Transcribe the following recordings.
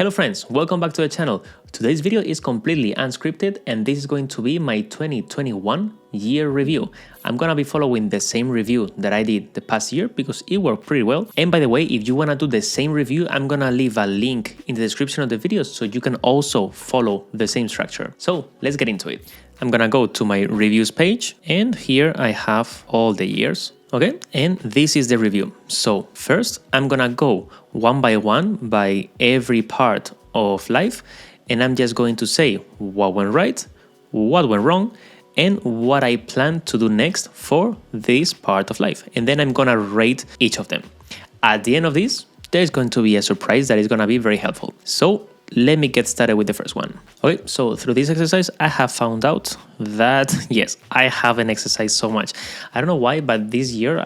Hello friends, welcome back to the channel. Today's video is completely unscripted and this is going to be my 2021 year review. I'm gonna be following the same review that I did the past year because it worked pretty well. And by the way, if you wanna do the same review, I'm gonna leave a link in the description of the video so you can also follow the same structure. So let's get into it. I'm gonna go to my reviews page and here I have all the years. Okay, and this is the review. So first, I'm gonna go one by every part of life, and I'm just going to say what went right, what went wrong, and what I plan to do next for this part of life. And then I'm gonna rate each of them. At the end of this, there's going to be a surprise that is gonna be very helpful. So let me get started with the first one. Okay, so through this exercise, I have found out that, yes, I haven't exercised so much. I don't know why, but this year,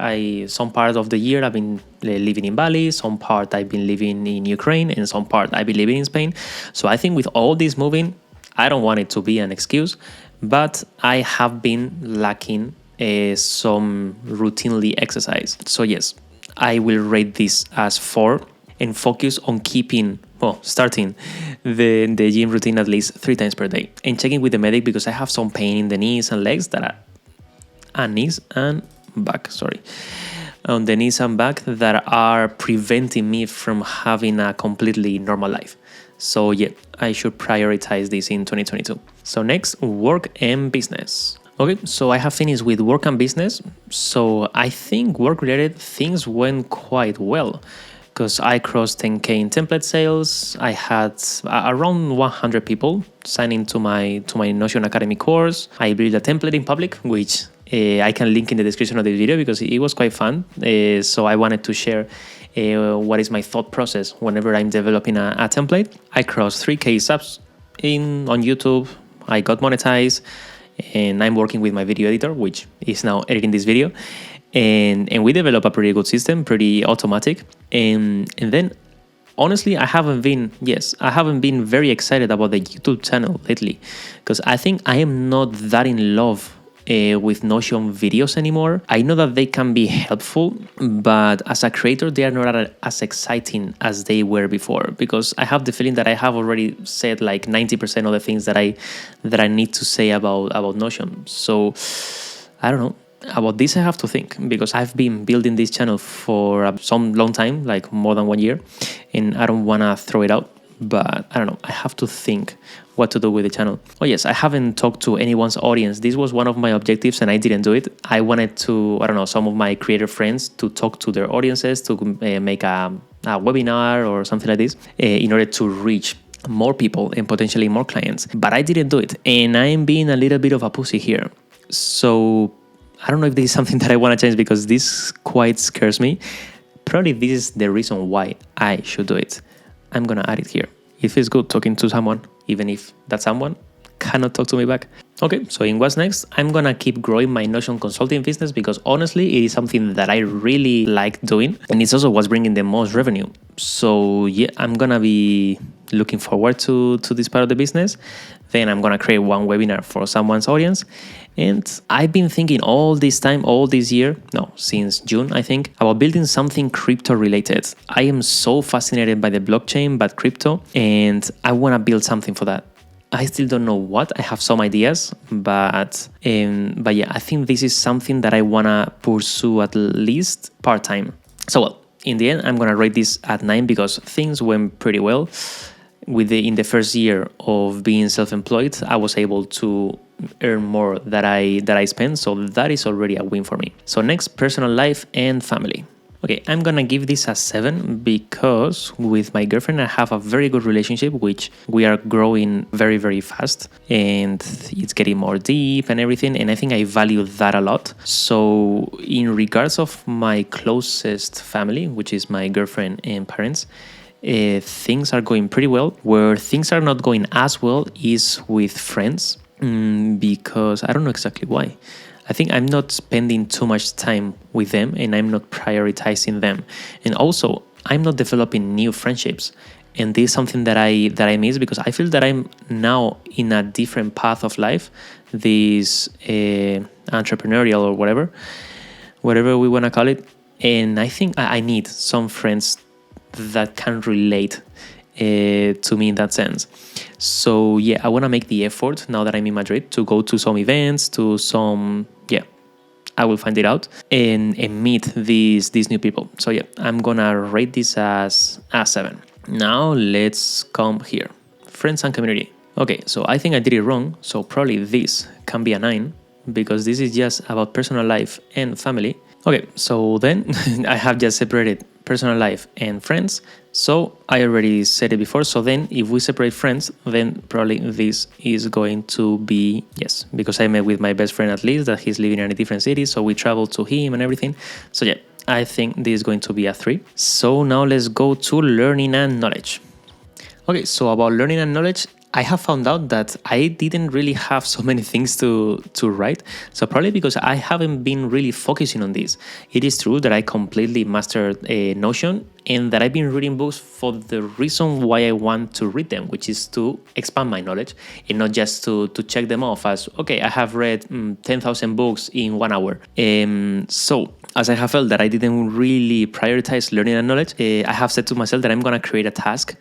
some part of the year, I've been living in Bali, some part I've been living in Ukraine, and some part I've been living in Spain. So I think with all this moving, I don't want it to be an excuse, but I have been lacking some routinely exercise. So yes, I will rate this as 4 and focus on starting the gym routine at least 3 times per day and checking with the medic because I have some pain in the knees and legs knees and back, on the knees and back that are preventing me from having a completely normal life. So yeah, I should prioritize this in 2022. So next, work and business. Okay, so I have finished with work and business. So I think work-related things went quite well, because I crossed 10K in template sales. I had around 100 people sign into my Notion Academy course. I built a template in public, which I can link in the description of the video because it was quite fun. So I wanted to share what is my thought process whenever I'm developing a template. I crossed 3K subs on YouTube. I got monetized, and I'm working with my video editor, which is now editing this video. And we develop a pretty good system, pretty automatic. And then, honestly, I haven't been very excited about the YouTube channel lately because I think I am not that in love with Notion videos anymore. I know that they can be helpful, but as a creator, they are not as exciting as they were before because I have the feeling that I have already said like 90% of the things that I need to say about Notion. So I don't know. About this I have to think because I've been building this channel for some long time, like more than 1 year, and I don't want to throw it out, but I don't know, I have to think what to do with the channel. Oh yes, I haven't talked to anyone's audience. This was one of my objectives and I didn't do it. I wanted to, some of my creator friends to talk to their audiences, to make a webinar or something like this in order to reach more people and potentially more clients, but I didn't do it, and I'm being a little bit of a pussy here. So I don't know if this is something that I want to change because this quite scares me. Probably this is the reason why I should do it. I'm going to add it here. It feels good talking to someone, even if that someone cannot talk to me back. Okay, so in what's next, I'm going to keep growing my Notion consulting business because honestly, it is something that I really like doing. And it's also what's bringing the most revenue. So yeah, I'm going to be looking forward to this part of the business. Then I'm going to create one webinar for someone's audience. And I've been thinking since June, I think, about building something crypto related. I am so fascinated by the blockchain, but crypto, and I want to build something for that. I still don't know what. I have some ideas, but yeah, I think this is something that I want to pursue at least part-time. So well, in the end, I'm going to rate this at 9 because things went pretty well. In the first year of being self-employed, I was able to earn more that I spent, so that is already a win for me. So next, personal life and family. Okay, I'm gonna give this a 7 because with my girlfriend I have a very good relationship, which we are growing very, very fast and it's getting more deep and everything, and I think I value that a lot. So in regards of my closest family, which is my girlfriend and parents, things are going pretty well. Where things are not going as well is with friends, because I don't know exactly why. I think I'm not spending too much time with them and I'm not prioritizing them. And also, I'm not developing new friendships. And this is something that I miss because I feel that I'm now in a different path of life, this entrepreneurial or whatever we want to call it. And I think I need some friends that can relate to me in that sense. So yeah, I want to make the effort now that I'm in Madrid to go to some events, to some, yeah, I will find it out and meet these new people. So yeah, I'm gonna rate this as a 7. Now let's come here, friends and community. Okay, so I think I did it wrong, so probably this can be a 9 because this is just about personal life and family. Okay, so then I have just separated personal life and friends. So I already said it before. So then if we separate friends, then probably this is going to be, yes, because I met with my best friend at least, that he's living in a different city. So we traveled to him and everything. So yeah, I think this is going to be a 3. So now let's go to learning and knowledge. Okay, so about learning and knowledge, I have found out that I didn't really have so many things to write. So probably because I haven't been really focusing on this. It is true that I completely mastered Notion and that I've been reading books for the reason why I want to read them, which is to expand my knowledge and not just to check them off as, okay, I have read 10,000 books in 1 hour. So as I have felt that I didn't really prioritize learning and knowledge, I have said to myself that I'm going to create a task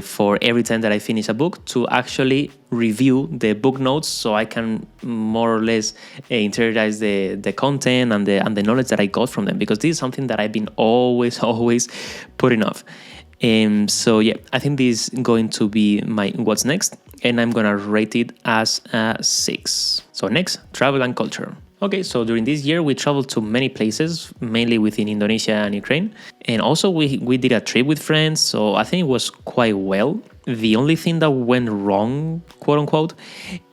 for every time that I finish a book to actually review the book notes so I can more or less internalize the content and the knowledge that I got from them, because this is something that I've been always putting off. So yeah, I think this is going to be my what's next, and I'm gonna rate it as a 6. So next, travel and culture. Okay, so during this year, we traveled to many places, mainly within Indonesia and Ukraine. And also we did a trip with friends, so I think it was quite well. The only thing that went wrong, quote unquote,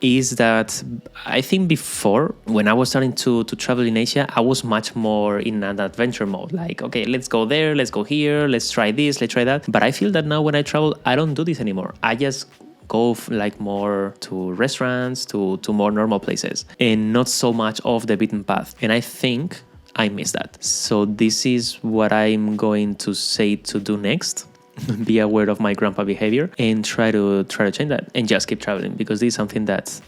is that I think before, when I was starting to travel in Asia, I was much more in an adventure mode. Like, okay, let's go there, let's go here, let's try this, let's try that. But I feel that now when I travel, I don't do this anymore. I just go like more to restaurants, to more normal places, and not so much off the beaten path. And I think I miss that. So this is what I'm going to say to do next. Be aware of my grandpa behavior and try to change that, and just keep traveling, because this is something that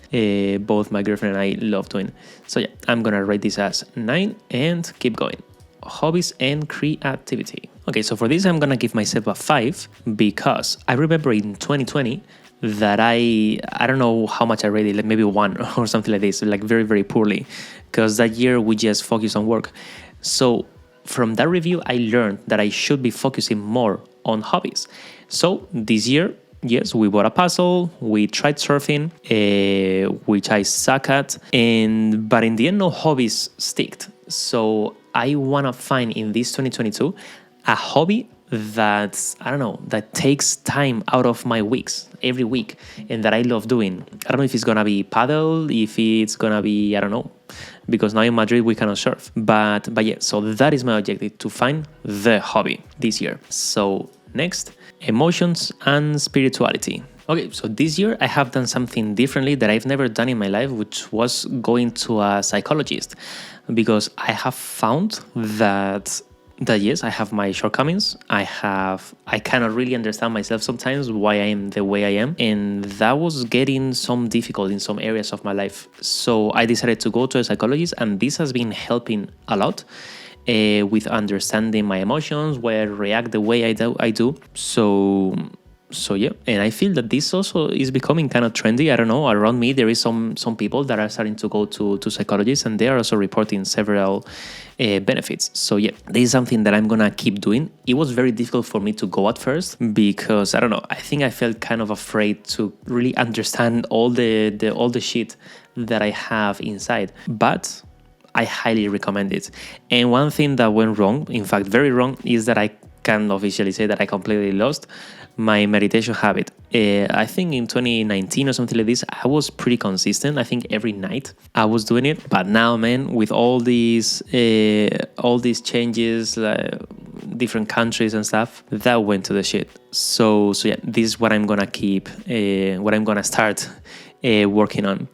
both my girlfriend and I love doing. So yeah, I'm gonna rate this as 9 and keep going. Hobbies and creativity. Okay, so for this I'm gonna give myself a 5 because I remember in 2020 that I don't know how much I rated, like maybe 1 or something like this, like very, very poorly, because that year we just focused on work. So from that review, I learned that I should be focusing more on hobbies. So this year, yes, we bought a puzzle, we tried surfing, which I suck at, but in the end, no hobbies sticked. So I want to find in this 2022 a hobby that, I don't know, that takes time out of my weeks, every week, and that I love doing. I don't know if it's going to be paddle, if it's going to be, I don't know, because now in Madrid we cannot surf. But yeah, so that is my objective, to find the hobby this year. So next, emotions and spirituality. Okay, so this year I have done something differently that I've never done in my life, which was going to a psychologist, because I have found that yes, I have my shortcomings. I cannot really understand myself sometimes, why I am the way I am. And that was getting some difficult in some areas of my life. So I decided to go to a psychologist, and this has been helping a lot with understanding my emotions, where I react the way I do. So yeah, and I feel that this also is becoming kind of trendy. I don't know, around me there is some people that are starting to go to psychologists, and they are also reporting several benefits. So yeah, this is something that I'm gonna keep doing. It was very difficult for me to go at first because I don't know, I think I felt kind of afraid to really understand all the shit that I have inside. But I highly recommend it. And one thing that went wrong, in fact very wrong, is that I can officially say that I completely lost my meditation habit. I think in 2019 or something like this, I was pretty consistent. I think every night I was doing it. But now, man, with all these changes, different countries and stuff, that went to the shit. So yeah, this is what I'm gonna keep, what I'm gonna start working on.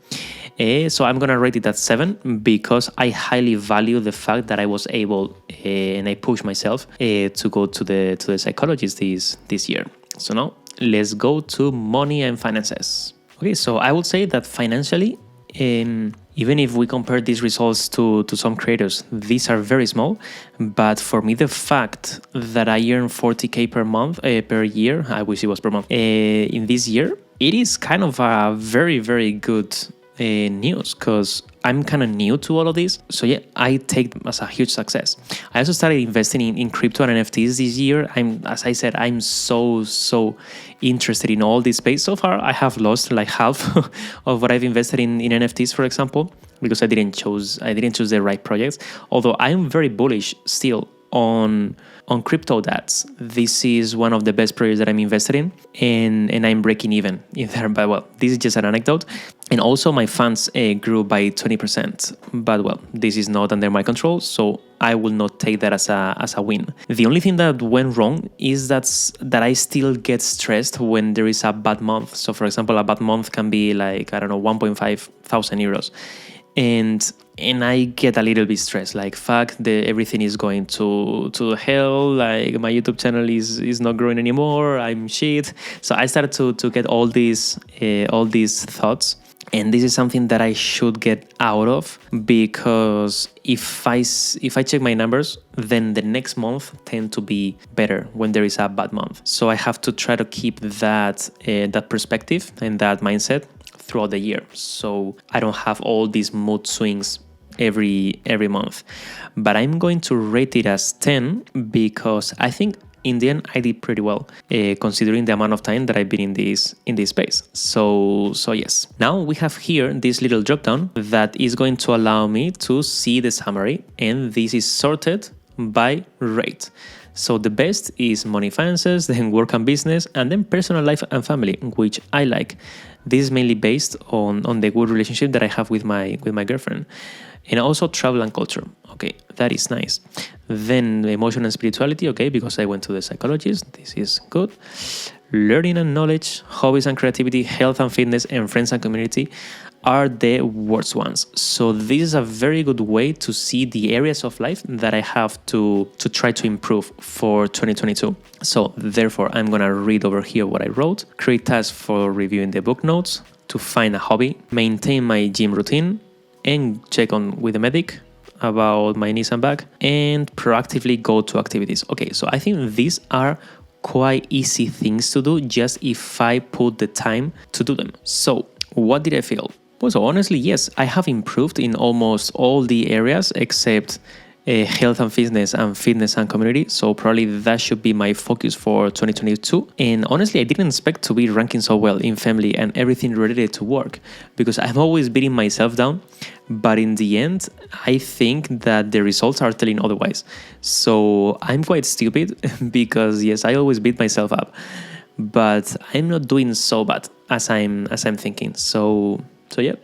So I'm gonna rate it at 7 because I highly value the fact that I was able and I pushed myself to go to the psychologist this year. So now let's go to money and finances. Okay, so I would say that financially, Even if we compare these results to some creators, these are very small. But for me, the fact that I earn 40K per month, per year, I wish it was per month, in this year, it is kind of a very, very good news, because I'm kind of new to all of this. So yeah, I take them as a huge success. I also started investing in crypto and NFTs this year. As I said, I'm so interested in all this space. So far, I have lost like half of what I've invested in NFTs, for example, because I didn't choose the right projects. Although I'm very bullish still on crypto DATs. This is one of the best projects that I'm invested in, and I'm breaking even in there. But well, this is just an anecdote. And also my funds grew by 20%. But well, this is not under my control, so I will not take that as a win. The only thing that went wrong is that I still get stressed when there is a bad month. So for example, a bad month can be like, I don't know, 1,500 euros. And I get a little bit stressed, like fuck, everything is going to hell, like my YouTube channel is not growing anymore, I'm shit. So I started to get all these thoughts, and this is something that I should get out of, because if I check my numbers, then the next month tend to be better when there is a bad month. So I have to try to keep that perspective and that mindset throughout the year, so I don't have all these mood swings every month. But I'm going to rate it as 10, because I think in the end I did pretty well, considering the amount of time that I've been in this space. So yes, now we have here this little drop down that is going to allow me to see the summary, and this is sorted by rate. So the best is money, finances, then work and business, and then personal life and family, which I like. This is mainly based on the good relationship that I have with my girlfriend. And also travel and culture. Okay, that is nice. Then emotion and spirituality, okay, because I went to the psychologist. This is good. Learning and knowledge, hobbies and creativity, health and fitness, and friends and community are the worst ones. So this is a very good way to see the areas of life that I have to try to improve for 2022. So therefore, I'm going to read over here what I wrote. Create tasks for reviewing the book notes, to find a hobby, maintain my gym routine, and check on with the medic about my knees and back, and proactively go to activities. Okay, so I think these are quite easy things to do just if I put the time to do them. So what did I feel? Well, so honestly, yes, I have improved in almost all the areas except health and fitness and community. So probably that should be my focus for 2022. And honestly, I didn't expect to be ranking so well in family and everything related to work, because I'm always beating myself down. But in the end, I think that the results are telling otherwise. So I'm quite stupid because yes, I always beat myself up, but I'm not doing so bad as I'm thinking. So yeah.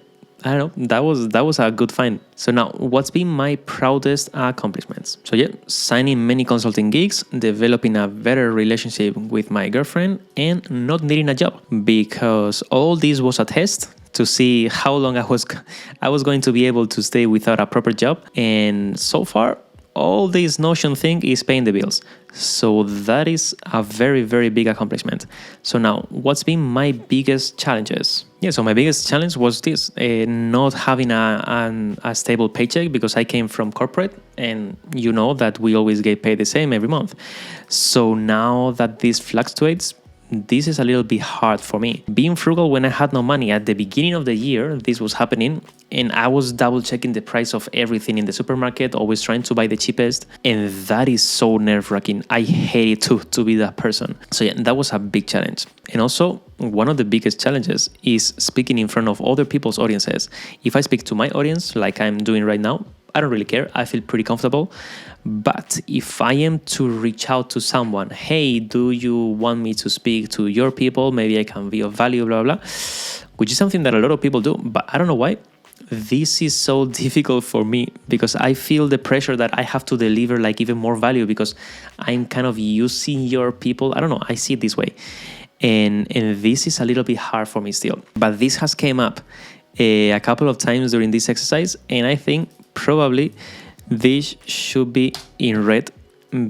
I don't know, that was a good find. So now, what's been my proudest accomplishments? So yeah, signing many consulting gigs, developing a better relationship with my girlfriend, and not needing a job, because all this was a test to see how long I was going to be able to stay without a proper job. And so far, all this Notion thing is paying the bills. So that is a very, very big accomplishment. So now, what's been my biggest challenges? Yeah, so my biggest challenge was this, not having a stable paycheck, because I came from corporate, and you know that we always get paid the same every month. So now that this fluctuates, this is a little bit hard for me. Being frugal when I had no money at the beginning of the year, this was happening, and I was double checking the price of everything in the supermarket, always trying to buy the cheapest, and that is so nerve-wracking. I hate it to be that person. So yeah, that was a big challenge. And also, one of the biggest challenges is speaking in front of other people's audiences. If I speak to my audience, like I'm doing right now, I don't really care. I feel pretty comfortable. But if I am to reach out to someone, hey, do you want me to speak to your people? Maybe I can be of value, blah, blah, which is something that a lot of people do. But I don't know why. This is so difficult for me, because I feel the pressure that I have to deliver like even more value, because I'm kind of using your people. I don't know. I see it this way. And this is a little bit hard for me still. But this has came up a couple of times during this exercise, and I think probably this should be in red,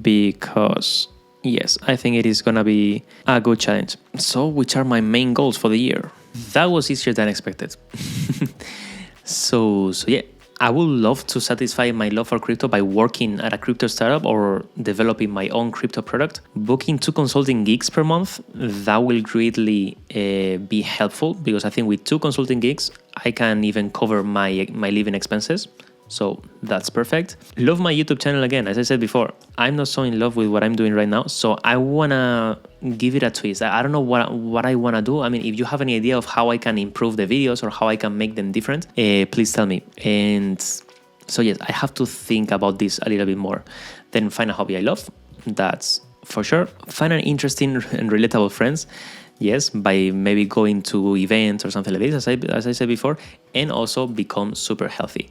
because yes, I think it is gonna be a good challenge. So which are my main goals for the year? That was easier than expected. So yeah, I would love to satisfy my love for crypto by working at a crypto startup or developing my own crypto product. Booking 2 consulting gigs per month, that will greatly be helpful, because I think with 2 consulting gigs, I can even cover my living expenses. So that's perfect. Love my YouTube channel again. As I said before, I'm not so in love with what I'm doing right now, so I wanna give it a twist. I don't know what I wanna do. I mean, if you have any idea of how I can improve the videos or how I can make them different, please tell me. And so yes, I have to think about this a little bit more. Then find a hobby I love. That's for sure. Find an interesting and relatable friends. Yes, by maybe going to events or something like this, as I said before, and also become super healthy.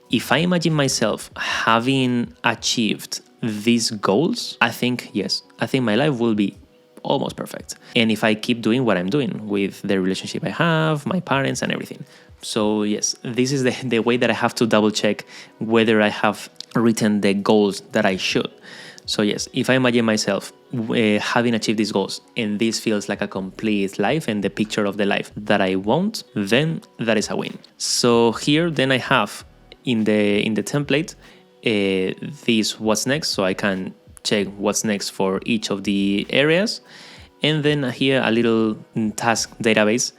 If I imagine myself having achieved these goals, I think my life will be almost perfect. And if I keep doing what I'm doing with the relationship I have, my parents and everything. So yes, this is the way that I have to double check whether I have written the goals that I should. So yes, if I imagine myself having achieved these goals and this feels like a complete life and the picture of the life that I want, then that is a win. So here then I have in the template this what's next, so I can check what's next for each of the areas, and then here a little task database,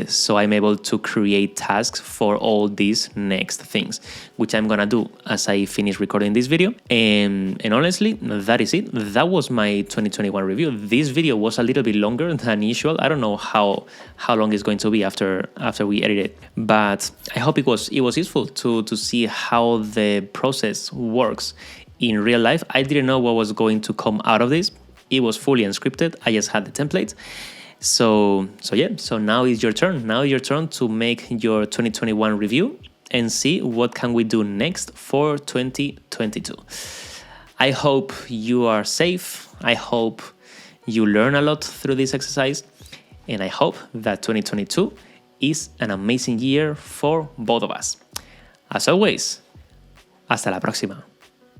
so I'm able to create tasks for all these next things, which I'm gonna do as I finish recording this video. And honestly, that is it. That was my 2021 review. This video was a little bit longer than usual. I don't know how long it's going to be after we edit it, but I hope it was useful to see how the process works in real life. I didn't know what was going to come out of this. It was fully unscripted. I just had the template. So now is your turn. Now your turn to make your 2021 review and see what can we do next for 2022. I hope you are safe. I hope you learn a lot through this exercise. And I hope that 2022 is an amazing year for both of us. As always, hasta la próxima.